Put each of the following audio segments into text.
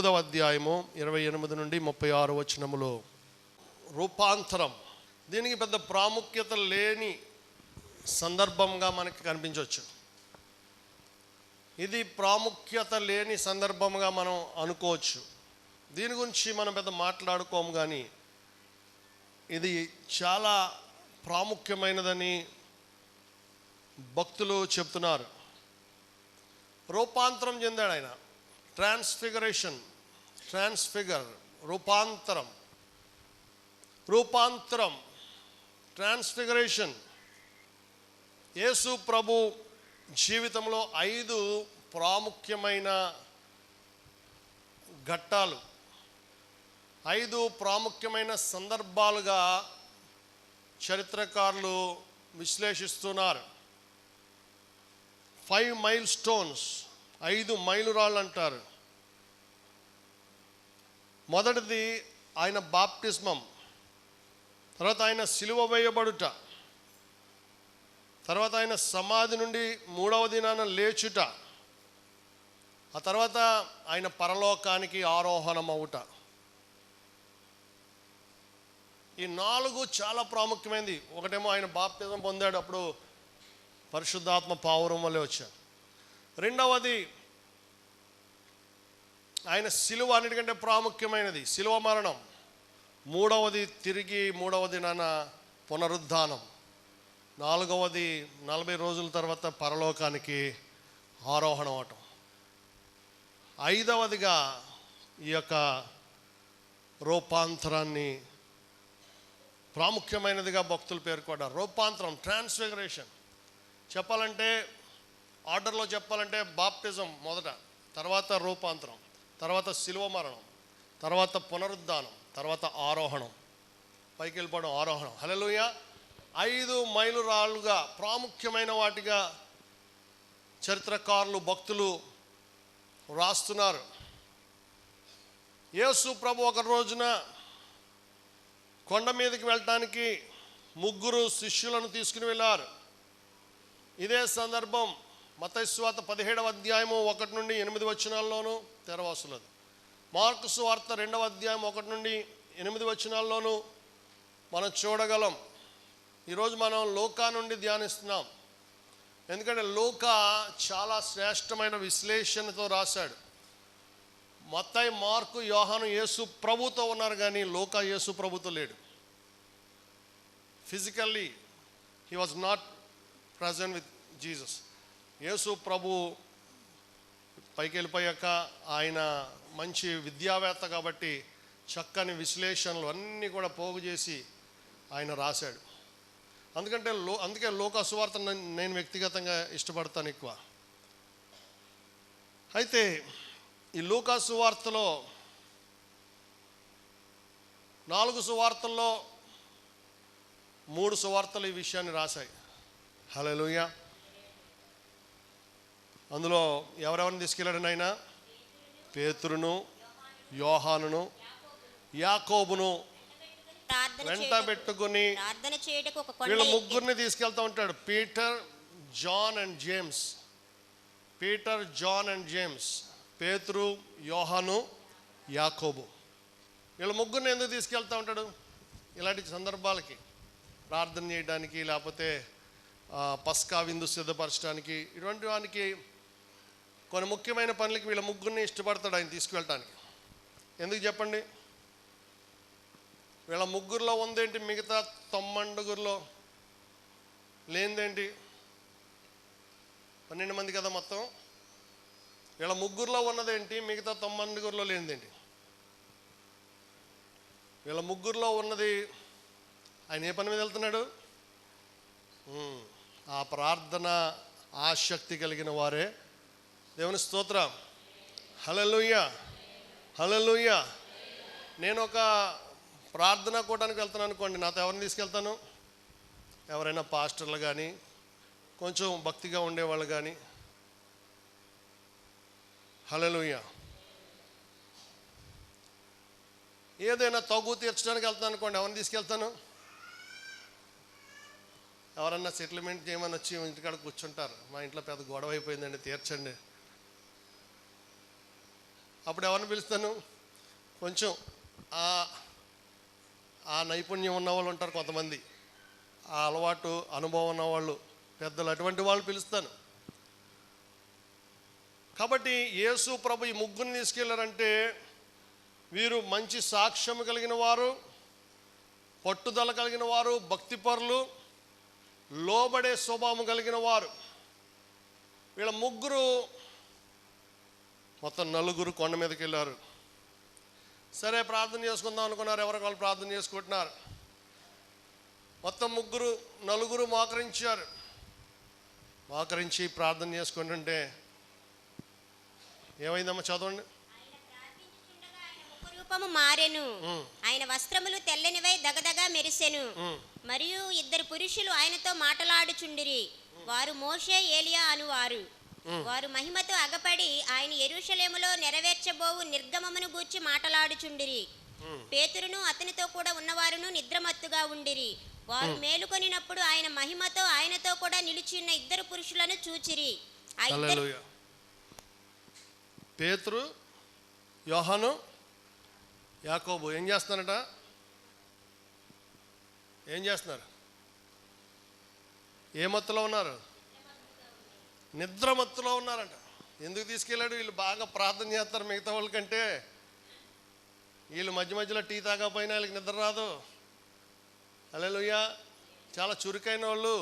9వ అధ్యాయము 28 నుండి 36 వచనములో రూపాంతరం. దీనికి పెద్ద ప్రాముఖ్యత లేని సందర్భంగా మనకి కనిపించవచ్చు. ఇది ప్రాముఖ్యత లేని సందర్భంగా మనం అనుకోవచ్చు. దీని గురించి మనం పెద్ద మాట్లాడుకోము, కానీ ఇది చాలా ప్రాముఖ్యమైనదని భక్తులు చెప్తున్నారు. రూపాంతరం చెందాడు ఆయన. ట్రాన్స్ఫిగర్, రూపాంతరం, ట్రాన్స్ఫిగరేషన్. యేసు ప్రభు జీవితంలో 5 ప్రాముఖ్యమైన ఘట్టాలు, 5 ప్రాముఖ్యమైన సందర్భాలుగా చరిత్రకారులు విశ్లేషిస్తున్నారు. 5 మైల్ స్టోన్స్, 5 మైలురాళ్ళు అంటారు. మొదటిది ఆయన బాప్టిస్మం, తర్వాత ఆయన సిలువ వేయబడుట, తర్వాత ఆయన సమాధి నుండి 3వ దినాన లేచుట, ఆ తర్వాత ఆయన పరలోకానికి ఆరోహణం అవుట. ఈ 4 చాలా ప్రాముఖ్యమైనది. ఒకటేమో ఆయన బాప్తిజం పొందాడు, అప్పుడు పరిశుద్ధాత్మ పావురం వల్లే వచ్చాడు. రెండవది ఆయన సిలువ, అన్నిటికంటే ప్రాముఖ్యమైనది సిలువ మరణం. మూడవది తిరిగి 3వ దినాన పునరుద్ధానం. 4వది 40 రోజుల తర్వాత పరలోకానికి ఆరోహణం అవటం. 5వదిగా ఈ యొక్క రూపాంతరాన్ని ప్రాముఖ్యమైనదిగా భక్తులు పేర్కొన్నారు. రూపాంతరం, ట్రాన్స్ఫిగరేషన్. చెప్పాలంటే ఆర్డర్లో చెప్పాలంటే బాప్టిజం మొదట, తర్వాత రూపాంతరం, తర్వాత సిలువ మరణం, తర్వాత పునరుద్ధానం, తర్వాత ఆరోహణం, పైకి వెళ్ళిపోవడం, ఆరోహణం. హల్లెలూయా. 5 మైలురాళ్ళుగా ప్రాముఖ్యమైన వాటిగా చరిత్రకారులు, భక్తులు రాస్తున్నారు. యేసు ప్రభు ఒక రోజున కొండ మీదకి వెళ్ళటానికి 3 శిష్యులను తీసుకుని వెళ్ళారు. ఇదే సందర్భం మత్తయి సువార్త 17వ అధ్యాయము 1 నుండి 8 వచనాల్లోనూ తెరవస్తున్నది. మార్కు సువార్త 2వ అధ్యాయం 1 నుండి 8 వచనాల్లోనూ మనం చూడగలం. ఈరోజు మనం లూకా నుండి ధ్యానిస్తున్నాం, ఎందుకంటే లూకా చాలా శ్రేష్టమైన విశ్లేషణతో రాశాడు. మత్తయి, మార్కు, యోహాను యేసు ప్రభుతో ఉన్నారు, కానీ లూకా యేసు ప్రభుతో లేడు. Physically he was not present with Jesus. యేసు ప్రభు పైకి వెళ్ళిపోయాక ఆయన మంచి విద్యావేత్త కాబట్టి చక్కని విశ్లేషణలు అన్నీ కూడా పోగు చేసి ఆయన రాశాడు. అందుకే లూకా సువార్త నేను వ్యక్తిగతంగా ఇష్టపడతాను ఎక్కువ. అయితే ఈ లూకా సువార్తలో 4 సువార్తల్లో 3 సువార్తలు ఈ విషయాన్ని రాశాయి. హల్లెలూయా. అందులో ఎవరెవరిని తీసుకెళ్ళాడు ఆయన? పేతురును, యోహానును, యాకోబును వెంట పెట్టుకుని వీళ్ళ 3 తీసుకెళ్తూ ఉంటాడు. Peter, John and James. పేతురు, యోహాను, యాకోబు. వీళ్ళ 3 ఎందుకు తీసుకెళ్తూ ఉంటాడు? ఇలాంటి సందర్భాలకి, ప్రార్థన చేయడానికి, లేకపోతే పస్కా విందు సిద్ధపరచడానికి, ఇటువంటి వానికి కొన్ని ముఖ్యమైన పనులకి వీళ్ళ 3 ఇష్టపడతాడు ఆయన తీసుకువెళ్ళటానికి. ఎందుకు చెప్పండి? వీళ్ళ 3 ఉందేంటి మిగతా 90 లేనిదేంటి? 12 మంది కదా మొత్తం. వీళ్ళ 3 ఉన్నదేంటి మిగతా 90 లేనిదేంటి? వీళ్ళ 3 ఉన్నది, ఆయన ఏ పని మీద వెళ్తున్నాడు? ఆ ప్రార్థన ఆసక్తి కలిగిన వారే. దేవుని స్తోత్రం. హల్లెలూయా. నేను ఒక ప్రార్థనా కూటానికి వెళ్తాను అనుకోండి, నాతో ఎవరిని తీసుకెళ్తాను? ఎవరైనా పాస్టర్లు కానీ, కొంచెం భక్తిగా ఉండేవాళ్ళు కానీ. హల్లెలూయా. ఏదైనా తగు తీర్చడానికి వెళ్తాను అనుకోండి, ఎవరిని తీసుకెళ్తాను? ఎవరన్నా సెటిల్మెంట్ చేయమని వచ్చి ఇంటికాడ కూర్చుంటారు. మా ఇంట్లో పెద్ద గొడవ అయిపోయిందండి, తీర్చండి. అప్పుడు ఎవరిని పిలుస్తాను? కొంచెం ఆ నైపుణ్యం ఉన్న వాళ్ళు ఉంటారు కొంతమంది, ఆ అలవాటు అనుభవం ఉన్నవాళ్ళు, పెద్దలు, అటువంటి వాళ్ళు పిలుస్తాను. కాబట్టి యేసు ప్రభు ఈ ముగ్గురిని తీసుకెళ్లారంటే వీరు మంచి సాక్ష్యం కలిగిన వారు, పట్టుదల కలిగిన వారు, భక్తిపరులు, లోబడే స్వభావం కలిగిన వారు. వీళ్ళ ముగ్గురు మొత్తం నలుగురు కొండ మీదకి వెళ్ళారు. సరే, ప్రార్థన చేసుకుందాం అనుకున్నారు. ఎవరికి వాళ్ళు ప్రార్థన చేసుకుంటున్నారు. మొత్తం నలుగురు మోకరించారు. మోకరించి ప్రార్థన చేసుకుంటుంటే ఏమైందమ్మా? చదవండి. రూపము మారెను, ఆయన వస్త్రములు తెల్లనివై దగదగా మెరిసెను. మరియు ఇద్దరు పురుషులు ఆయనతో మాటలాడుచుండిరి. వారు మోషే, ఏలియా అనువారు. వారు మహిమతో అగపడి ఆయన యెరూషలేములో నెరవేర్చబోవు నిర్గమమును గూర్చి మాటలాడుచుండిరి. పేతురును అతనితో కూడా ఉన్నవారును నిద్రమత్తుగా ఉండిరి. వారు మేలుకొనినప్పుడు ఆయన మహిమతో ఆయనతో కూడా నిలిచిన్న ఇద్దరు పురుషులను చూచిరి. పేతురు, యోహాను, యాకోబు ఏం చేస్తున్నారట? ఏం చేస్తున్నారు? ఏ మత్తులో ఉన్నారు? నిద్రమత్తులో ఉన్నారంట. ఎందుకు తీసుకెళ్ళాడు? వీళ్ళు బాగా ప్రార్థన చేస్తారు మిగతా వాళ్ళకంటే. వీళ్ళు మధ్య మధ్యలో టీ తాగకపోయినా వీళ్ళకి నిద్ర రాదు. హల్లెలూయా. చాలా చురుకైన వాళ్ళు,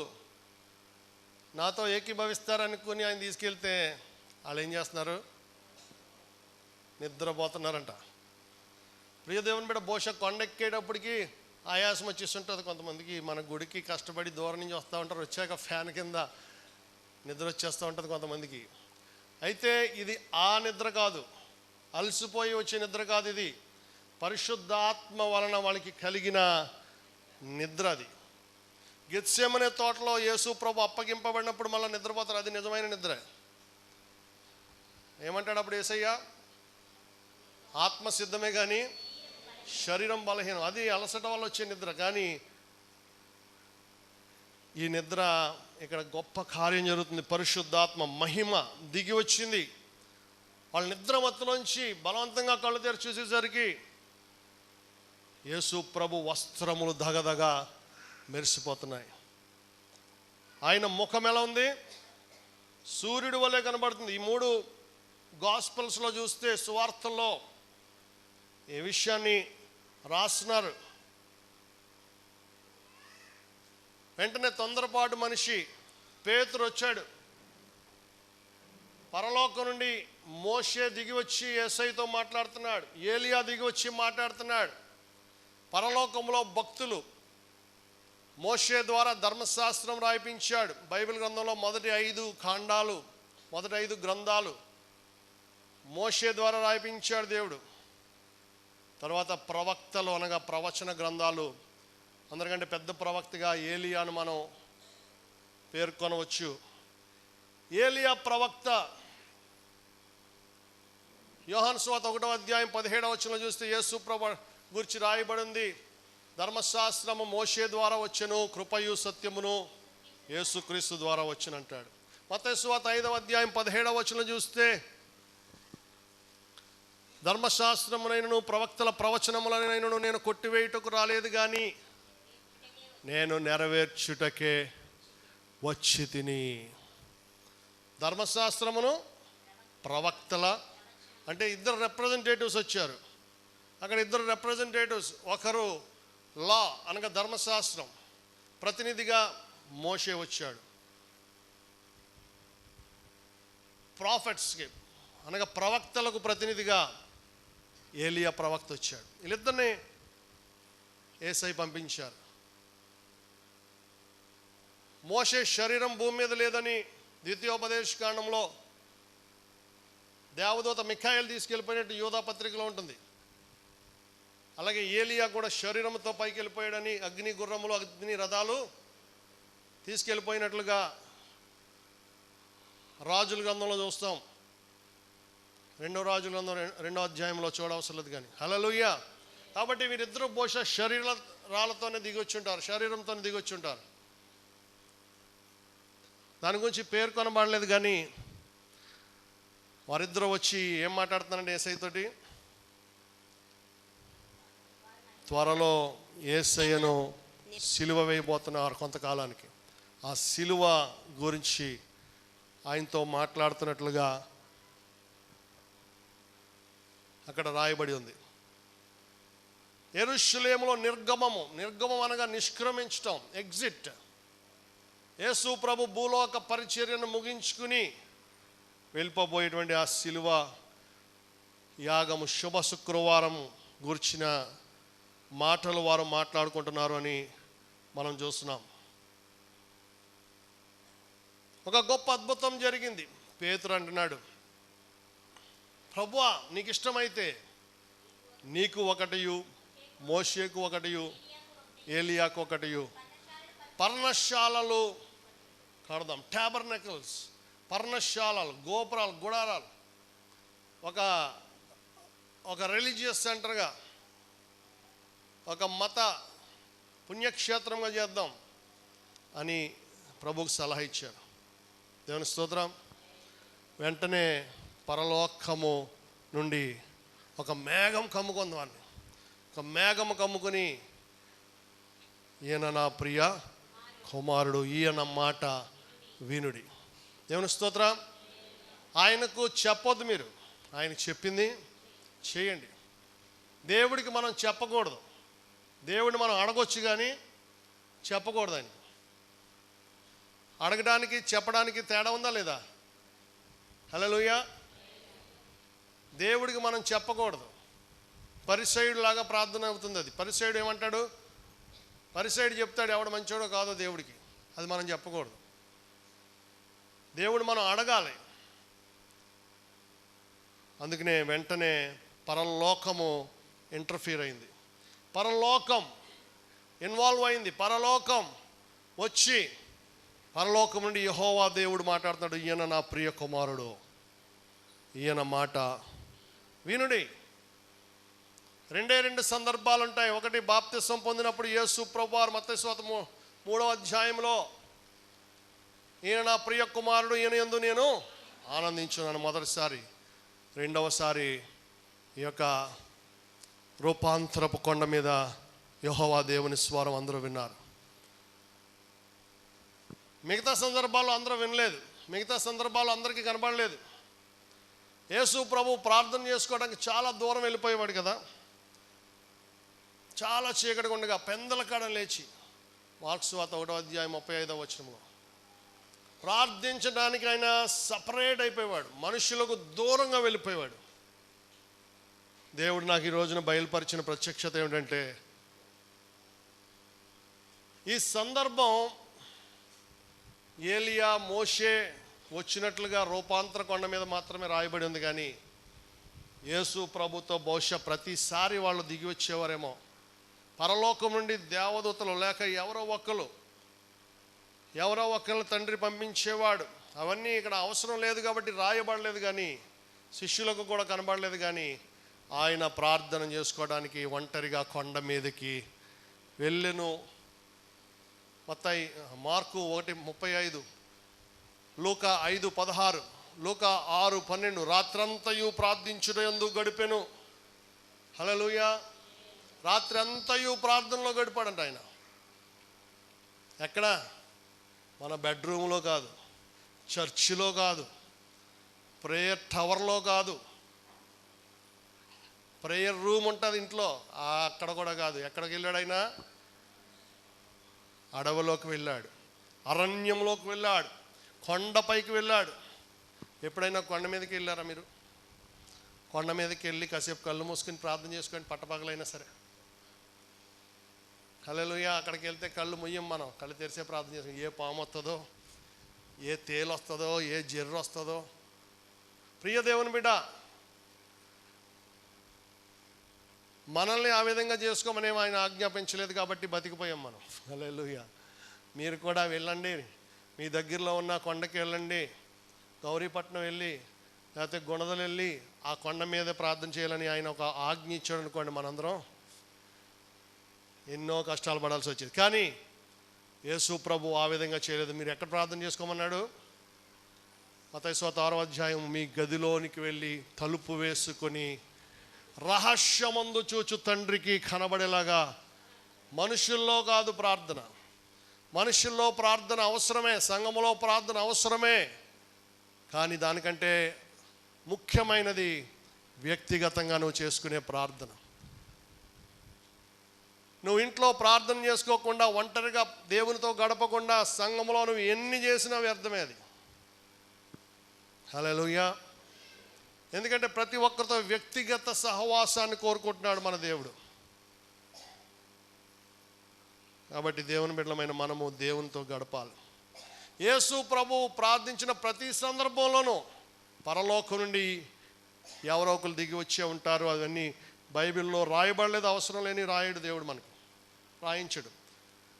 నాతో ఏకీభవిస్తారనుకుని ఆయన తీసుకెళ్తే వాళ్ళు ఏం చేస్తున్నారు? నిద్రపోతున్నారంట. ప్రియదేవుని బిడ్డ, బహుశా కొండెక్కేటప్పటికి ఆయాసం వచ్చేస్తుంటుంది కొంతమందికి. మన గుడికి కష్టపడి దూరం నుంచి వస్తూ ఉంటారు, వచ్చాక ఫ్యాన్ కింద నిద్ర వచ్చేస్తూ ఉంటుంది కొంతమందికి. అయితే ఇది ఆ నిద్ర కాదు, అలసిపోయి వచ్చే నిద్ర కాదు. ఇది పరిశుద్ధాత్మ వలన వాళ్ళకి కలిగిన నిద్ర. అది గెత్సేమనే తోటలో యేసు ప్రభు అప్పగింపబడినప్పుడు మళ్ళీ నిద్రపోతారు. అది నిజమైన నిద్ర. ఏమంటాడు అప్పుడు యేసయ్య? ఆత్మ సిద్ధమే కానీ శరీరం బలహీనం. అది అలసట వల్ల వచ్చే నిద్ర. కానీ ఈ నిద్ర ఇక్కడ గొప్ప కార్యం జరుగుతుంది. పరిశుద్ధాత్మ మహిమ దిగి వచ్చింది. వాళ్ళ నిద్ర మత్తులోంచి బలవంతంగా కళ్ళు తెరిచి చూసేసరికి యేసు ప్రభు వస్త్రములు దగదగా మెరిసిపోతున్నాయి. ఆయన ముఖం ఎలా ఉంది? సూర్యుడి వల్లే కనబడుతుంది. ఈ 3 గాస్పెల్స్లో చూస్తే, సువార్తల్లో ఏ విషయాన్ని రాస్తున్నారు? వెంటనే తొందరపాటు మనిషి పేతురు వచ్చాడు. పరలోకం నుండి మోషే దిగి వచ్చి యేసయ్యతో మాట్లాడుతున్నాడు. ఏలియా దిగి వచ్చి మాట్లాడుతున్నాడు. పరలోకంలో భక్తులు మోషే ద్వారా ధర్మశాస్త్రం రాయిపించాడు. బైబిల్ గ్రంథంలో మొదటి 5 ఖండాలు, మొదటి 5 గ్రంథాలు మోషే ద్వారా రాయిపించాడు దేవుడు. తర్వాత ప్రవక్తలు అనగా ప్రవచన గ్రంథాలు. అందరికంటే పెద్ద ప్రవక్తగా ఏలియాను మనం పేర్కొనవచ్చు. ఏలియా ప్రవక్త యోహాను సువార్త 1వ అధ్యాయం 17వ వచనంలో చూస్తే యేసు ప్రభు గురించి రాయబడింది. ధర్మశాస్త్రము మోషే ద్వారా వచ్చెను, కృపయు సత్యమును యేసుక్రీస్తు ద్వారా వచ్చునంటాడు. మత్తయి సువార్త 5వ అధ్యాయం 17వ వచనం చూస్తే ధర్మశాస్త్రమునైనను ప్రవక్తల ప్రవచనములనైనను నేను కొట్టివేయుటకు రాలేదు కానీ నేను నెరవేర్చుటకే వచ్చి తిని. ధర్మశాస్త్రమును ప్రవక్తల అంటే ఇద్దరు రిప్రజెంటేటివ్స్ వచ్చారు. అక్కడ ఇద్దరు రిప్రజెంటేటివ్స్, ఒకరు లా అనగా ధర్మశాస్త్రం ప్రతినిధిగా మోషే వచ్చాడు. ప్రాఫెట్స్కి అనగా ప్రవక్తలకు ప్రతినిధిగా ఏలియా ప్రవక్త వచ్చాడు. వీళ్ళిద్దరిని యేసయ్య పంపించారు. మోషే శరీరం భూమి మీద లేదని ద్వితీయోపదేశ కాండంలో దేవదూత మిఖాయేలు తీసుకెళ్ళిపోయినట్టు యూదా పత్రికలో ఉంటుంది. అలాగే ఏలియా కూడా శరీరంతో పైకి వెళ్ళిపోయాడని అగ్ని గుర్రములు, అగ్ని రథాలు తీసుకెళ్ళిపోయినట్లుగా రాజుల గ్రంథంలో చూస్తాం. 2వ రాజుల గ్రంథం 2వ అధ్యాయంలో చూడవసరం లేదు కానీ. హల్లెలూయా. కాబట్టి వీరిద్దరూ బహుశా శరీరాలతోనే దిగొచ్చుంటారు, శరీరంతోనే దిగొచ్చుంటారు. దాని గురించి పేర్కొనబడలేదు కానీ వారిద్దరూ వచ్చి ఏం మాట్లాడుతున్నారంటే యేసయ్యతోటి, త్వరలో యేసయ్యను సిలువ వేయబోతున్నారు కొంతకాలానికి. ఆ సిలువ గురించి ఆయనతో మాట్లాడుతున్నట్లుగా అక్కడ రాయబడి ఉంది. యెరూషలేములో నిర్గమం అనగా నిష్క్రమించటం, ఎగ్జిట్. యేసు ప్రభు భూలోక పరిచర్యను ముగించుకుని వెళ్ళిపోబోయేటువంటి ఆ సిలువ యాగము శుభ శుక్రవారం గురించిన మాటలు వారు మాట్లాడుకుంటున్నారు అని మనం చూస్తున్నాం. ఒక గొప్ప అద్భుతం జరిగింది. పేతురు అంటున్నాడు, ప్రభువా నీకు ఇష్టమైతే నీకు ఒకటియు, మోషేకు ఒకటియు, ఏలియాకు ఒకటియు పర్ణశాలలు కడదాం. టాబర్నకల్స్, పర్ణశాలలు, గోపురాలు, గుడారాలు, ఒక రిలీజియస్ సెంటర్గా, ఒక మత పుణ్యక్షేత్రంగా చేద్దాం అని ప్రభువుకు సలహా ఇచ్చారు. దేవుని స్తోత్రం. వెంటనే పరలోకము నుండి ఒక మేఘం కమ్ముకుంది వాడిని. ఒక మేఘము కమ్ముకొని, ఈయన నా ప్రియ కుమారుడు, ఈయన మాట వినుడి. దేవుని స్తోత్రం. ఆయనకు చెప్పొద్దు మీరు, ఆయన చెప్పింది చేయండి. దేవుడికి మనం చెప్పకూడదు. దేవుడిని మనం అడగొచ్చు కానీ చెప్పకూడదు. ఆయన అడగడానికి చెప్పడానికి తేడా ఉందా లేదా? హల్లెలూయా. దేవుడికి మనం చెప్పకూడదు. పరిసయ్యుడు లాగా ప్రార్థన అవుతుంది అది. పరిసయ్యుడు ఏమంటాడు? పరిసయ్యుడు చెప్తాడు ఎవడు మంచోడో కాదో దేవుడికి, అది మనం చెప్పకూడదు. దేవుడు మనం అడగాలి. అందుకనే వెంటనే పరలోకము ఇంటర్ఫీర్ అయింది. పరలోకం ఇన్వాల్వ్ అయింది. పరలోకం వచ్చి పరలోకం నుండి యెహోవా దేవుడు మాట్లాడుతున్నాడు, ఈయన నా ప్రియ కుమారుడు, ఈయన మాట వినుడి. రెండు సందర్భాలు ఉంటాయి. ఒకటి బాప్తిసం పొందినప్పుడు యేసు ప్రభువారు మత్తయి సువార్త 3వ అధ్యాయంలో ఈయన నా ప్రియ కుమారుడు, ఈయన యందు నేను ఆనందించున్నాను మొదటిసారి. రెండవసారి ఈ యొక్క రూపాంతరపు కొండ మీద యెహోవా దేవుని స్వరం అందరూ విన్నారు. మిగతా సందర్భాల్లో అందరూ వినలేదు. మిగతా సందర్భాల్లో అందరికీ కనబడలేదు. యేసు ప్రభు ప్రార్థన చేసుకోవడానికి చాలా దూరం వెళ్ళిపోయేవాడు కదా. చాలా చీకటిగా ఉండగా పెందల కాడ లేచి మార్కు సువార్త 1వ అధ్యాయం 35వ వచనంలో ప్రార్థించడానికి ఆయన సపరేట్ అయిపోయేవాడు. మనుషులకు దూరంగా వెళ్ళిపోయేవాడు. దేవుడు నాకు ఈ రోజున బయలుపరిచిన ప్రత్యక్షత ఏమిటంటే, ఈ సందర్భం ఏలియా మోషే వచ్చినట్లుగా రూపాంతర కొండ మీద మాత్రమే రాయబడి ఉంది. కానీ యేసు ప్రభుతో బహుశా ప్రతిసారి వాళ్ళు దిగి వచ్చేవారేమో. పరలోకం నుండి దేవదూతలు లేక ఎవరో ఒకళ్ళు తండ్రి పంపించేవాడు. అవన్నీ ఇక్కడ అవసరం లేదు కాబట్టి రాయబడలేదు. కానీ శిష్యులకు కూడా కనబడలేదు. కానీ ఆయన ప్రార్థన చేసుకోవడానికి ఒంటరిగా కొండ మీదకి వెళ్ళెను. మత్తయి మార్కు 1:35, లూకా 5:16, లూకా 6:12 రాత్రంతయు ప్రార్థించుటయందు గడిపెను. హల్లెలూయా. రాత్రి అంతయు ప్రార్థనలో గడిపాడంట ఆయన. ఎక్కడ? మన బెడ్రూమ్లో కాదు, చర్చిలో కాదు, ప్రేయర్ టవర్లో కాదు, ప్రేయర్ రూమ్ ఉంటుంది ఇంట్లో, అక్కడ కూడా కాదు. ఎక్కడికి వెళ్ళాడు ఆయన? అడవిలోకి వెళ్ళాడు, అరణ్యంలోకి వెళ్ళాడు, కొండపైకి వెళ్ళాడు. ఎప్పుడైనా కొండ మీదకి వెళ్ళారా మీరు? కొండ మీదకి వెళ్ళి కాసేపు కళ్ళు మూసుకొని ప్రార్థన చేసుకోండి, పట్టపగలైనా సరే. హల్లెలూయా. అక్కడికి వెళ్తే కళ్ళు ముయ్యం, మనం కళ్ళు తెరిసే ప్రార్థన చేసుకుని ఏ పాము వస్తుందో, ఏ తేలు వస్తుందో, ఏ జెర్రు వస్తుందో. ప్రియ దేవుని బిడ్డ, మనల్ని ఆ విధంగా చేసుకోమని ఆయన ఆజ్ఞాపించలేదు కాబట్టి బతికిపోయాం మనం. హల్లెలూయా. మీరు కూడా వెళ్ళండి, మీ దగ్గరలో ఉన్న కొండకి వెళ్ళండి, గౌరీపట్నం వెళ్ళి లేకపోతే గుణదలు వెళ్ళి ఆ కొండ మీద ప్రార్థన చేయాలని ఆయన ఒక ఆజ్ఞ ఇచ్చాడు అనుకోండి, మనందరం ఎన్నో కష్టాలు పడాల్సి వచ్చేది. కానీ యేసు ప్రభు ఆ విధంగా చేయలేదు. మీరు ఎక్కడ ప్రార్థన చేసుకోమన్నాడు? మత్తయి సువార్త 6వ అధ్యాయం, మీ గదిలోనికి వెళ్ళి తలుపు వేసుకొని రహస్యమందు చూచు తండ్రికి కనబడేలాగా. మనుషుల్లో కాదు ప్రార్థన. మనుషుల్లో ప్రార్థన అవసరమే, సంఘములో ప్రార్థన అవసరమే, కానీ దానికంటే ముఖ్యమైనది వ్యక్తిగతంగా నువ్వు చేసుకునే ప్రార్థన. నువ్వు ఇంట్లో ప్రార్థన చేసుకోకుండా, ఒంటరిగా దేవునితో గడపకుండా సంఘములో నువ్వు ఎన్ని చేసినా వ్యర్థమే అది. హల్లెలూయా. ఎందుకంటే ప్రతి ఒక్కరితో వ్యక్తిగత సహవాసాన్ని కోరుకుంటున్నాడు మన దేవుడు. కాబట్టి దేవుని బిడ్డలమైన మనము దేవునితో గడపాలి. యేసు ప్రభువు ప్రార్థించిన ప్రతి సందర్భంలోనూ పరలోకం నుండి ఎవరో ఒకరు దిగి వచ్చే ఉంటారు. అవన్నీ బైబిల్లో రాయబడలేదు, అవసరం లేని రాయడు దేవుడు, మనకు రాయించడు.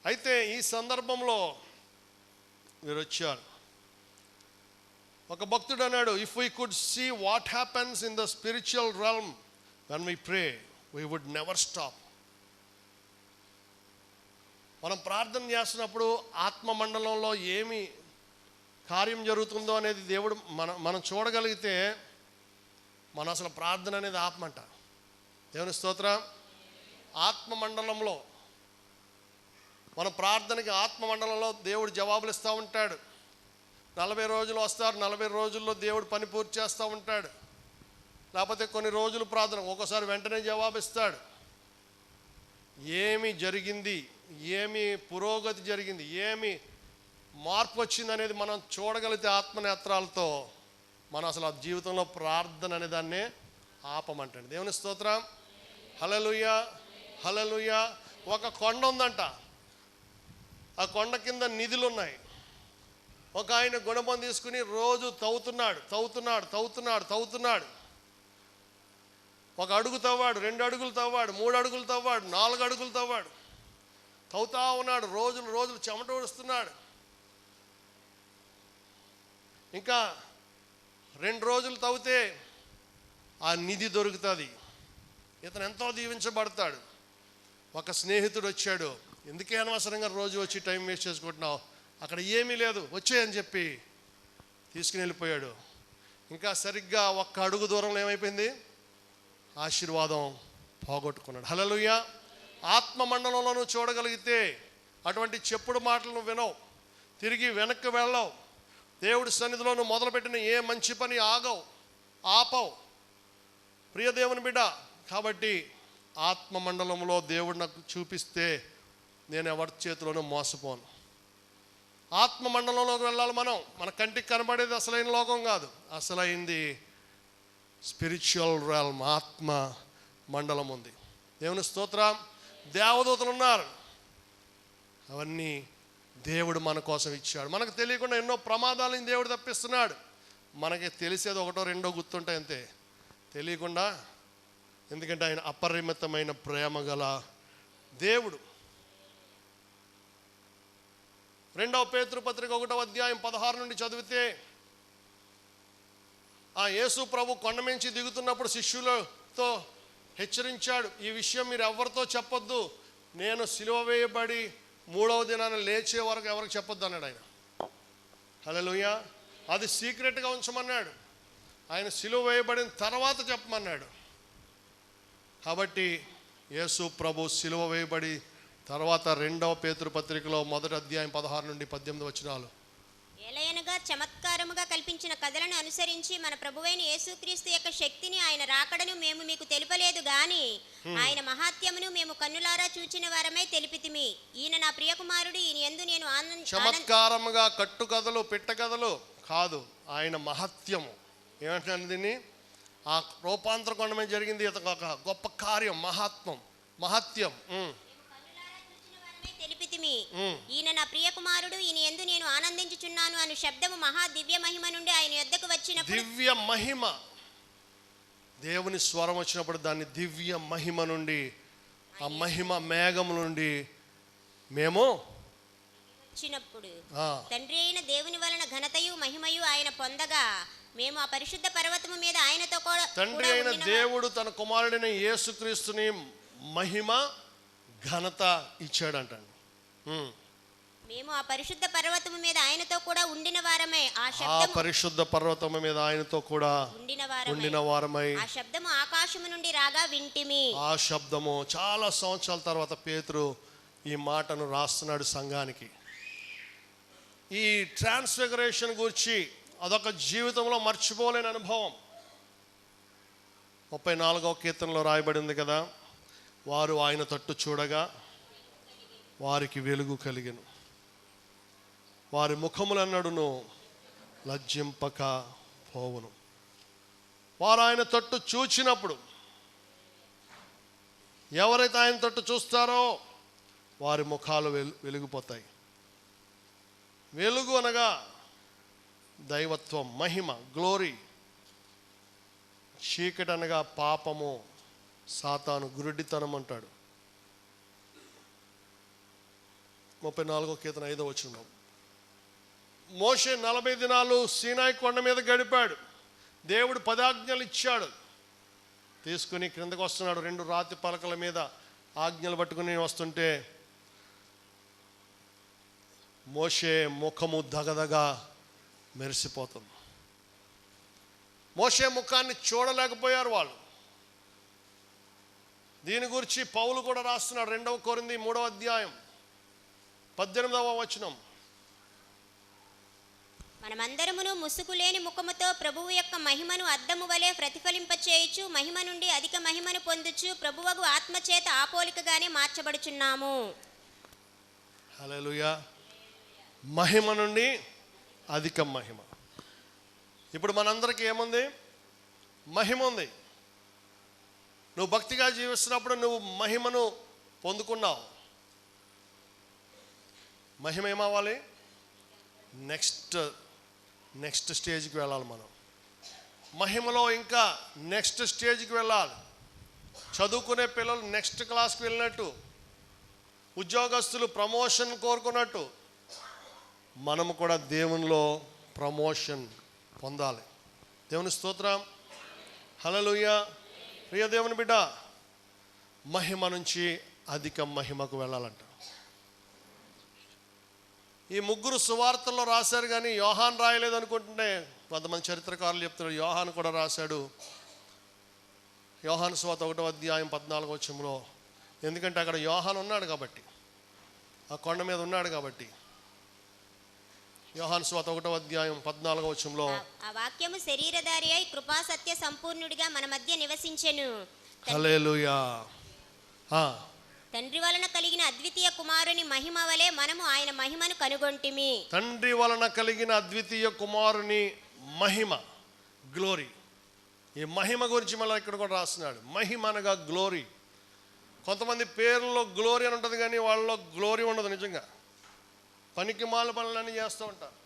అయితే ఈ సందర్భంలో మీరు వచ్చారు. ఒక భక్తుడు అన్నాడు, if we could see what happens in the spiritual realm when we pray we would never stop. మనం ప్రార్థన చేస్తున్నప్పుడు ఆత్మ మండలంలో ఏమి కార్యం జరుగుతుందో అనేది దేవుడు మనం చూడగలిగితే మనం అసలు ప్రార్థన అనేది ఆపమంట. దేవుని స్తోత్రం. ఆత్మ మండలంలో మన ప్రార్థనకి ఆత్మ మండలంలో దేవుడు జవాబులు ఇస్తూ ఉంటాడు. 40 రోజులు వస్తారు, 40 రోజుల్లో దేవుడు పని పూర్తి చేస్తూ ఉంటాడు. లేకపోతే కొన్ని రోజులు ప్రార్థన, ఒక్కోసారి వెంటనే జవాబిస్తాడు. ఏమి జరిగింది, ఏమి పురోగతి జరిగింది, ఏమి మార్పు వచ్చింది అనేది మనం చూడగలిగితే ఆత్మనేత్రాలతో మనం అసలు ఆ జీవితంలో ప్రార్థన అనే దాన్నే ఆపమంటండి. దేవుని స్తోత్రం. హల్లెలూయా, హల్లెలూయా. ఒక కొండ ఉందంట, ఆ కొండ కింద నిధులు ఉన్నాయి. ఒక ఆయన గుణపం తీసుకుని రోజు తవ్వుతున్నాడు. ఒక అడుగు తవ్వాడు, 2 అడుగులు తవ్వాడు, 3 అడుగులు తవ్వాడు, 4 అడుగులు తవ్వాడు. తవ్వుతా ఉన్నాడు, రోజులు చెమట ఊడుస్తున్నాడు. ఇంకా 2 రోజులు తవ్వితే ఆ నిధి దొరుకుతుంది. ఇతను ఎంతో దీవించబడతాడు. ఒక స్నేహితుడు వచ్చాడు, ఎందుకే అనవసరంగా రోజు వచ్చి టైం వేస్ట్ చేసుకుంటున్నావు, అక్కడ ఏమీ లేదు, వచ్చేయని చెప్పి తీసుకుని వెళ్ళిపోయాడు. ఇంకా సరిగ్గా 1 అడుగు దూరంలో ఏమైపోయింది, ఆశీర్వాదం పోగొట్టుకున్నాడు. హల్లెలూయా. ఆత్మ మండలంలో నువ్వు చూడగలిగితే అటువంటి చెప్పుడు మాటలు నువ్వు వినవు, తిరిగి వెనక్కి వెళ్ళవు. దేవుడి సన్నిధిలో నువ్వు మొదలుపెట్టిన ఏ మంచి పని ఆపవు. ప్రియ దేవుని బిడ్డ, కాబట్టి ఆత్మ మండలంలో దేవుడు నాకు చూపిస్తే నేను ఎవరి చేతిలోనూ మోసపోను. ఆత్మ మండలంలోకి వెళ్ళాలి మనం. మన కంటికి కనబడేది అసలైన లోకం కాదు, అసలైంది స్పిరిచువల్ రెల్మ్, ఆత్మ మండలం ఉంది. దేవుని స్తోత్రం. దేవదూతలు ఉన్నారు, అవన్నీ దేవుడు మన కోసం ఇచ్చాడు. మనకు తెలియకుండా ఎన్నో ప్రమాదాలను దేవుడు తప్పిస్తున్నాడు. మనకి తెలిసేది 1, 2 గుర్తుంటాయి అంతే, తెలియకుండా. ఎందుకంటే ఆయన అపరిమితమైన ప్రేమ గల దేవుడు. 2వ పేతురు పత్రిక 1వ అధ్యాయం 16 నుండి చదివితే, ఆ యేసు ప్రభు కొండ నుంచి దిగుతున్నప్పుడు శిష్యులతో హెచ్చరించాడు, ఈ విషయం మీరు ఎవరితో చెప్పొద్దు, నేను సిలువ వేయబడి 3వ దినాన లేచే వరకు ఎవరికి చెప్పొద్దు అన్నాడు ఆయన. హల్లెలూయా. అది సీక్రెట్గా ఉంచమన్నాడు. ఆయన సిలువ వేయబడిన తర్వాత చెప్పమన్నాడు. కాబట్టి యేసు ప్రభు సిలువ వేయబడి తర్వాత 2వ పేతురు పత్రికలో 1వ అధ్యాయం 16 నుండి 18 వచనాలు, ఏలయనగా చమత్కారముగా కల్పించిన కథలను అనుసరించి మన ప్రభువైన యేసుక్రీస్తు యొక్క శక్తిని, ఆయన రాకడను మేము మీకు తెలుపలేదు గాని ఆయన మహాత్యమును మేము కన్నులారా చూచిన వారమై తెలిపితిమి. ఈయన నా ప్రియకుమారుడు, ఈయన యందు నేను చమత్కారముగా కట్టుకథలు పెట్టకథలు కాదు, ఆయన మహత్యము. ఏమంటున్నాను దీన్ని, ఆ రూపాంతర కొండ మీద జరిగింది ఒక గొప్ప కార్యం, మహత్యం. తెలిపితిమి. ఈయన నా ప్రియ కుమారుడు, ఈయన యందు నేను ఆనందించుచున్నాను అను శబ్దము మహా దివ్య మహిమ నుండి ఆయన యొద్దకు వచ్చినప్పుడు, దివ్య మహిమ, దేవుని స్వరం వచ్చినప్పుడు దాన్ని దివ్య మహిమ నుండి, ఆ మహిమ మేఘము నుండి మేము వచ్చినప్పుడు తండ్రి అయిన దేవుని వలన ఘనతయు మహిమయు ఆయన పొందగా మేము ఆ పరిశుద్ధ పర్వతము మీద ఆయనతో కూడా, తండ్రి అయిన దేవుడు తన కుమారుడైన యేసుక్రీస్తుని మహిమ ఘనత ఇచ్చాడంట. మేము ఆ పరిశుద్ధ పర్వతము మీద ఆయనతో కూడా ఉండిన వారమే. ఆ ఆ శబ్దము పరిశుద్ధ పర్వతము మీద ఆయనతో కూడా ఉండిన వారమై ఆ శబ్దము ఆకాశము నుండి రాగా వింటిమి. ఆ శబ్దము చాలా సంవత్సరాల తర్వాత పేతురు ఈ మాటను రాస్తున్నాడు సంఘానికి. ఈ ట్రాన్స్ఫిగరేషన్ గురించి అదొక జీవితంలో మర్చిపోలేని అనుభవం. 34వ కీర్తనలో రాయబడింది కదా, వారు ఆయన తట్టు చూడగా వారికి వెలుగు కలిగెను, వారి ముఖములన్నడును లజ్జింపక పోవును. వారు ఆయన తట్టు చూచినప్పుడు, ఎవరైతే ఆయన తట్టు చూస్తారో వారి ముఖాలు వెలిగిపోతాయి. వెలుగు అనగా దైవత్వం, మహిమ, గ్లోరీ. చీకటి అనగా పాపము, సాతాను, గురుడితనం అంటాడు. 34వ కీర్తన 5వ వచనం. మోషే 40 దినాలు సీనాయి కొండ మీద గడిపాడు. దేవుడు 10 ఆజ్ఞలు ఇచ్చాడు. తీసుకుని క్రిందకు వస్తున్నాడు. 2 రాతి పలకల మీద ఆజ్ఞలు పట్టుకుని వస్తుంటే మోషే ముఖము దగదగా మెరిసిపోతుంది. మోషే ముఖాన్ని చూడలేకపోయారు వాళ్ళు. దీని గురించి పౌలు కూడా రాస్తున్నాడు. 2వ కొరింథీ 3వ అధ్యాయం 18వ వచనం. మనమందరమును ముసుగులేని ముఖముతో ప్రభువు యొక్క మహిమను అద్దము వలె ప్రతిఫలింపచేయుచు మహిమ నుండి అధిక మహిమను పొందుచు ప్రభువగు ఆత్మచేత ఆపోలికగానే మార్చబడుచున్నాము. హల్లెలూయా. మహిమ నుండి అధిక మహిమ. ఇప్పుడు మనందరికీ ఏముంది? మహిమ ఉంది. నువ్వు భక్తిగా జీవిస్తున్నప్పుడు నువ్వు మహిమను పొందుకున్నావు. మహిమ ఏమవ్వాలి? నెక్స్ట్ స్టేజ్కి వెళ్ళాలి మనం. మహిమలో ఇంకా నెక్స్ట్ స్టేజ్కి వెళ్ళాలి. చదువుకునే పిల్లలు నెక్స్ట్ క్లాస్కి వెళ్ళినట్టు, ఉద్యోగస్తులు ప్రమోషన్ కోరుకున్నట్టు మనము కూడా దేవునిలో ప్రమోషన్ పొందాలి. దేవుని స్తోత్రం. హల్లెలూయా. ప్రియ దేవుని బిడ్డ, మహిమ నుంచి అధిక మహిమకు వెళ్ళాలంట. ఈ 3 సువార్తల్లో రాశారు, కానీ యోహాన్ రాయలేదు అనుకుంటుంటే కొంతమంది చరిత్రకారులు చెప్తున్నారు యోహాన్ కూడా రాశాడు. యోహాను సువార్త 1వ అధ్యాయం 14వ వచనంలో. ఎందుకంటే అక్కడ యోహాన్ ఉన్నాడు కాబట్టి, ఆ కొండ మీద ఉన్నాడు కాబట్టి. యోహాను సువార్త 1వ అధ్యాయం 14వ వచనంలో, ఆ వాక్యము శరీరధారి అయి కృపా సత్య సంపూర్ణుడిగా మన మధ్య నివసించెను. హల్లెలూయా. తండ్రి వలన కలిగిన అద్వితీయ కుమారుని మహిమ వలె మనము ఆయన మహిమను కనుగొంటిమి. తండ్రి వలన కలిగిన అద్వితీయ కుమారుని మహిమ, గ్లోరీ. ఈ మహిమ గురించి మళ్ళీ ఇక్కడ కూడా రాస్తున్నాడు. మహిమ అనగా గ్లోరీ. కొంతమంది పేర్లలో గ్లోరీ అని ఉంటుంది, కానీ వాళ్ళలో గ్లోరీ ఉండదు. నిజంగా పనికి మాల పనులన్నీ చేస్తూ ఉంటారు,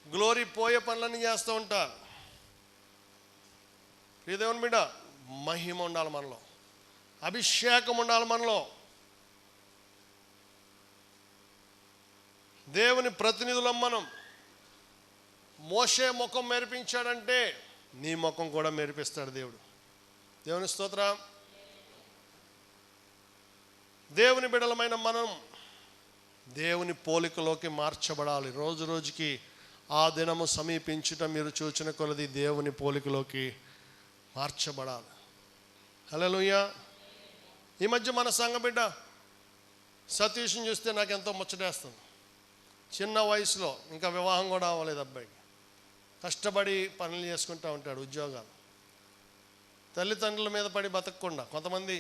గ్లోరీ పోయే పనులన్నీ చేస్తూ ఉంటారు. ప్రియదేవుని బిడ్డ, మహిమ ఉండాలి మనలో, అభిషేకం ఉండాలి మనలో. దేవుని ప్రతినిధులం మనం. మోషే ముఖం మెరిపించాడంటే నీ ముఖం కూడా మెరిపిస్తాడు దేవుడు. దేవుని స్తోత్రం. దేవుని బిడ్డలమైన మనం దేవుని పోలికలోకి మార్చబడాలి. రోజు రోజుకి ఆ దినము సమీపించుట మీరు చూచిన కొలది దేవుని పోలికలోకి మార్చబడాలి. హల్లెలూయా. ఈ మధ్య మన సంఘ బిడ్డ సతీష్ని చూస్తే నాకు ఎంతో ముచ్చటేస్తుంది. చిన్న వయసులో, ఇంకా వివాహం కూడా అవ్వలేదు అబ్బాయికి. కష్టపడి పనులు చేసుకుంటూ ఉంటాడు, ఉద్యోగాలు. తల్లిదండ్రుల మీద పడి బతకకుండా, కొంతమంది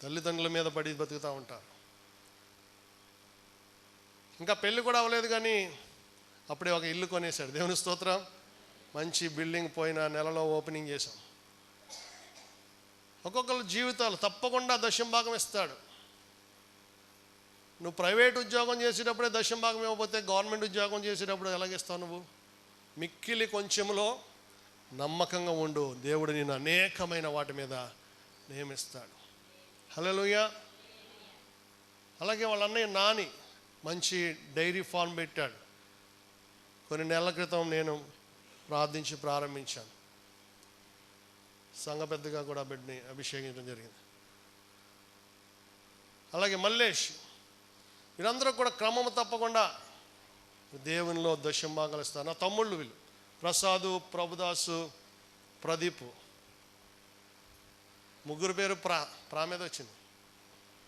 తల్లిదండ్రుల మీద పడి బతుకుతూ ఉంటారు. ఇంకా పెళ్ళి కూడా అవ్వలేదు, కానీ అప్పుడే ఒక ఇల్లు కొనేశాడు. దేవుని స్తోత్రం. మంచి బిల్డింగ్ పోయిన నెలలో ఓపెనింగ్ చేశాం. ఒక్కొక్కరు జీవితాలు తప్పకుండా దశంభాగం ఇస్తాడు. నువ్వు ప్రైవేట్ ఉద్యోగం చేసేటప్పుడే దశంభాగం ఇవ్వకపోతే గవర్నమెంట్ ఉద్యోగం చేసేటప్పుడు ఎలాగిస్తావు? నువ్వు మిక్కిలి కొంచెంలో నమ్మకంగా ఉండు, దేవుడు నిన్ను అనేకమైన వాటి మీద నియమిస్తాడు. హల్లెలూయా. అలాగే వాళ్ళ అన్నయ్య నాని మంచి డైరీ ఫార్మ్ పెట్టాడు. కొన్ని నెలల క్రితం నేను ప్రార్థించి ప్రారంభించాను. సంఘ పెద్దగా కూడా బిడ్డని అభిషేకించడం జరిగింది. అలాగే మల్లేష్ వీరందరూ కూడా క్రమము తప్పకుండా దేవునిలో దశంభాగాలు ఇస్తారు. నా తమ్ముళ్ళు వీళ్ళు ప్రసాదు, ప్రభుదాసు, ప్రదీప్, ముగ్గురు పేరు ప్రా మీద వచ్చింది.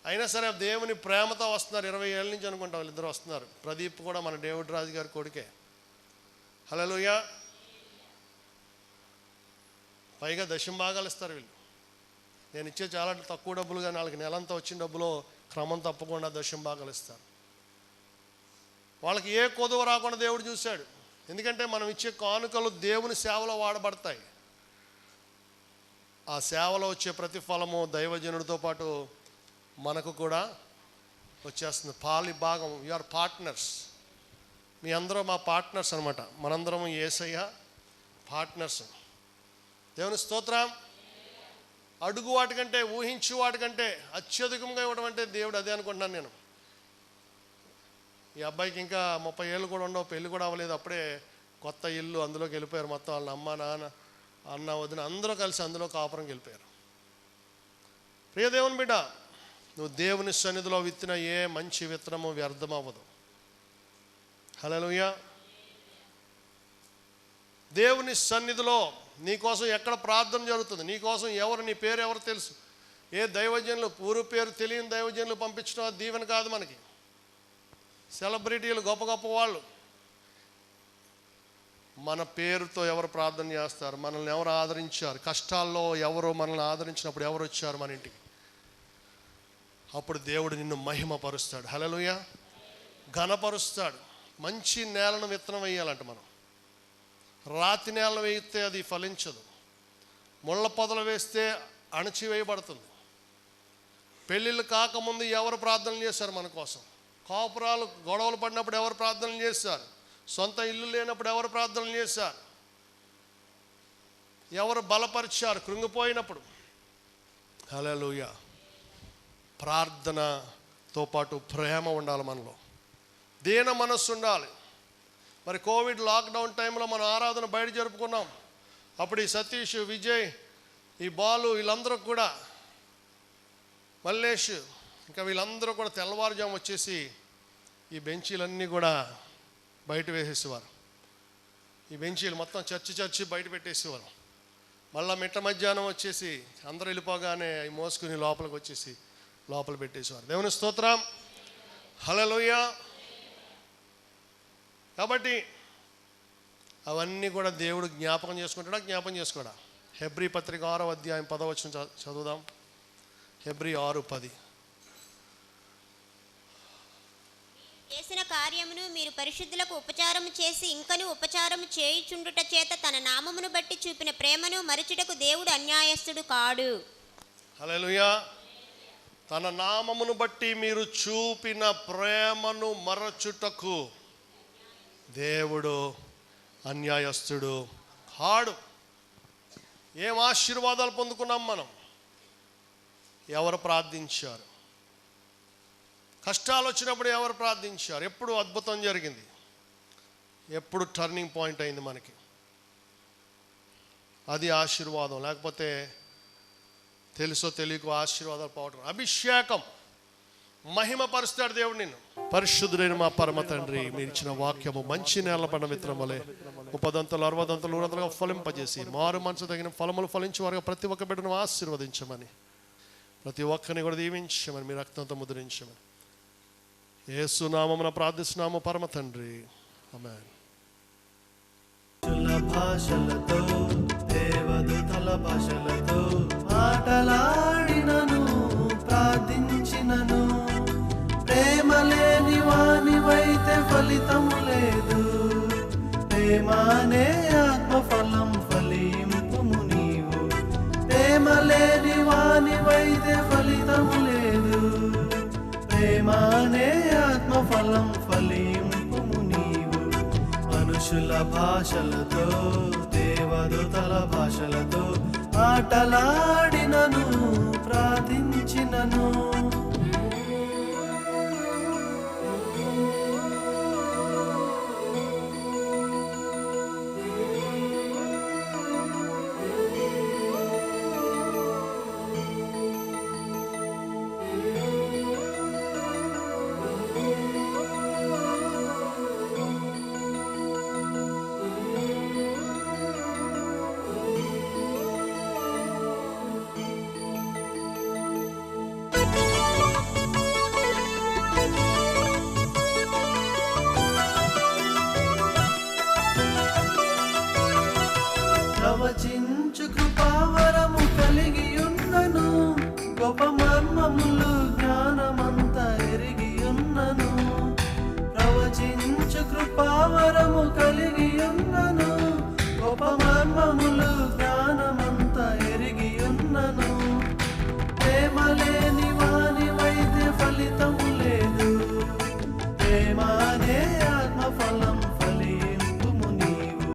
అయినా సరే దేవుని ప్రేమతో వస్తున్నారు. 20 ఏళ్ళ నుంచి అనుకుంటా వాళ్ళిద్దరు వస్తున్నారు. ప్రదీప్ కూడా మన డేవిడ్ రాజు గారి కొడుకే. హల్లెలూయా. పైగా దశంభాగాలు ఇస్తారు వీళ్ళు. నేను ఇచ్చే చాలా తక్కువ డబ్బులు, కానీ వాళ్ళకి నెలంతా వచ్చిన డబ్బులో క్రమం తప్పకుండా దశంభాగాలు ఇస్తారు. వాళ్ళకి ఏ కొదువ రాకుండా దేవుడు చూశాడు. ఎందుకంటే మనం ఇచ్చే కానుకలు దేవుని సేవలో వాడబడతాయి. ఆ సేవలో వచ్చే ప్రతిఫలము దైవజనుడితో పాటు మనకు కూడా వచ్చేస్తుంది. పాలి భాగం. You are partners. మీ అందరూ మా పార్ట్నర్స్ అనమాట. మనందరం యేసయ్య పార్ట్నర్స్. దేవుని స్తోత్రం. అడుగు వాటికంటే, ఊహించు వాటికంటే అత్యధికంగా ఇవ్వడం అంటే దేవుడు అదే అనుకుంటున్నాను నేను. ఈ అబ్బాయికి ఇంకా 30 ఏళ్ళు కూడా ఉండవు, పెళ్ళి కూడా అవ్వలేదు. అప్పుడే కొత్త ఇల్లు, అందులోకి వెళ్ళిపోయారు. మొత్తం వాళ్ళ అమ్మ, నాన్న, అన్న, వదిన అందరూ కలిసి అందులో కాపురం వెళ్ళిపోయారు. ప్రియ దేవుని బిడ్డ, నువ్వు దేవుని సన్నిధిలో విత్తిన ఏ మంచి విత్తనము వ్యర్థం అవ్వదు. హల్లెలూయా. దేవుని సన్నిధిలో నీకోసం ఎక్కడ ప్రార్థన జరుగుతుంది, నీకోసం ఎవరు, నీ పేరు ఎవరు తెలుసు. ఏ దైవజనులు, ఊరు పేరు తెలియని దైవజనులు పంపించడం దీవెన కాదు మనకి. సెలబ్రిటీలు, గొప్ప గొప్ప వాళ్ళు, మన పేరుతో ఎవరు ప్రార్థన చేస్తారు, మనల్ని ఎవరు ఆదరించారు, కష్టాల్లో ఎవరు మనల్ని ఆదరించినప్పుడు ఎవరు వచ్చారు మన ఇంటికి, అప్పుడు దేవుడు నిన్ను మహిమపరుస్తాడు. హల్లెలూయా. ఘనపరుస్తాడు. మంచి నేలను విత్తనం వేయాలంట మనం. రాతి నేలను వేయితే అది ఫలించదు. ముళ్ళ పొదలు వేస్తే అణచివేయబడుతుంది. పెళ్ళిళ్ళు కాకముందు ఎవరు ప్రార్థనలు చేశారు మన కోసం? కాపురాలు గొడవలు పడినప్పుడు ఎవరు ప్రార్థనలు చేశారు? సొంత ఇల్లు లేనప్పుడు ఎవరు ప్రార్థనలు చేశారు? ఎవరు బలపరిచారు కృంగిపోయినప్పుడు? హల్లెలూయా. ప్రార్థనతో పాటు ప్రేమ ఉండాలి మనలో, దీన మనస్సు ఉండాలి. మరి కోవిడ్ లాక్డౌన్ టైంలో మనం ఆరాధన బయట జరుపుకున్నాం. అప్పుడు ఈ సతీష్, విజయ్, ఈ బాలు, వీళ్ళందరూ కూడా, మల్లేష్, ఇంకా వీళ్ళందరూ కూడా తెల్లవారుజాము వచ్చేసి ఈ బెంచీలన్నీ కూడా బయట వేసేసేవారు. ఈ బెంచీలు మొత్తం చర్చి బయట పెట్టేసేవారు. మళ్ళీ మిట్ట మధ్యాహ్నం వచ్చేసి అందరూ వెళ్ళిపోగానే అవి మోసుకుని లోపలికి వచ్చేసి లోపల పెట్టేసేవారు. దేవుని స్తోత్రం. హల్లెలూయా. కాబట్టి అవన్నీ కూడా దేవుడు జ్ఞాపకం చేసుకుంటాడా, జ్ఞాపకం చేసుకోడా? హెబ్రీ పత్రిక 6వ అధ్యాయం 10వ వచనం చదువుదాం. హెబ్రీ 6:10. చేసిన కార్యమును మీరు పరిశుద్ధులకు ఉపచారము చేసి ఇంకను ఉపచారము చేయుచుండుట చేత తన నామమును బట్టి చూపిన ప్రేమను మరచుటకు దేవుడు అన్యాయస్తుడు కాడు. హల్లెలూయా. తన నామమును బట్టి మీరు చూపిన ప్రేమను మరచుటకు దేవుడు అన్యాయస్తుడు కాడు. ఏం ఆశీర్వాదాలు పొందుకున్నాం మనం? ఎవరు ప్రార్థించారు? కష్టాలు వచ్చినప్పుడు ఎవరు ప్రార్థించారు? ఎప్పుడు అద్భుతం జరిగింది? ఎప్పుడు టర్నింగ్ పాయింట్ అయింది మనకి? అది ఆశీర్వాదం. లేకపోతే తెలుసో తెలియకో ఆశీర్వాదాలు పోవటం. అభిషేకం మహిమపరుస్తాడు దేవుడు నిన్ను. పరిశుద్ధుడైన మా పరమ తండ్రి, మీరు ఇచ్చిన వాక్యము మంచి నేల పడిన విత్తనం వలె 30 60 100 ఫలింపజేసి మారు మనసు తగిన ఫలములు ఫలించే వారుగా ప్రతి ఒక్క బిడ్డను ఆశీర్వదించమని, ప్రతి ఒక్కరిని కూడా దీవించమని, మీ రక్తంతో ముద్రించమని యేసు నామమున ప్రార్థిస్తున్నాము పరమ తండ్రి. ఆమేన్. భాషలతో, దేవదూతల భాషలతో మాటలాడినను, ప్రార్థించినను, ప్రేమ లేని వానివైతే ఫలితము లేదు. ప్రేమనే ఆత్మఫలం ఫలింపుము నీవు. ప్రేమ లేని వానివైతే ఫలితము లేదు. ప్రేమనే ఆత్మఫలం ఫలింపుము నీవు. మనుషుల భాషలతో, దేవదూతల భాషలతో ఆటలాడినను, ప్రార్థించినను. మర్మములు జ్ఞానము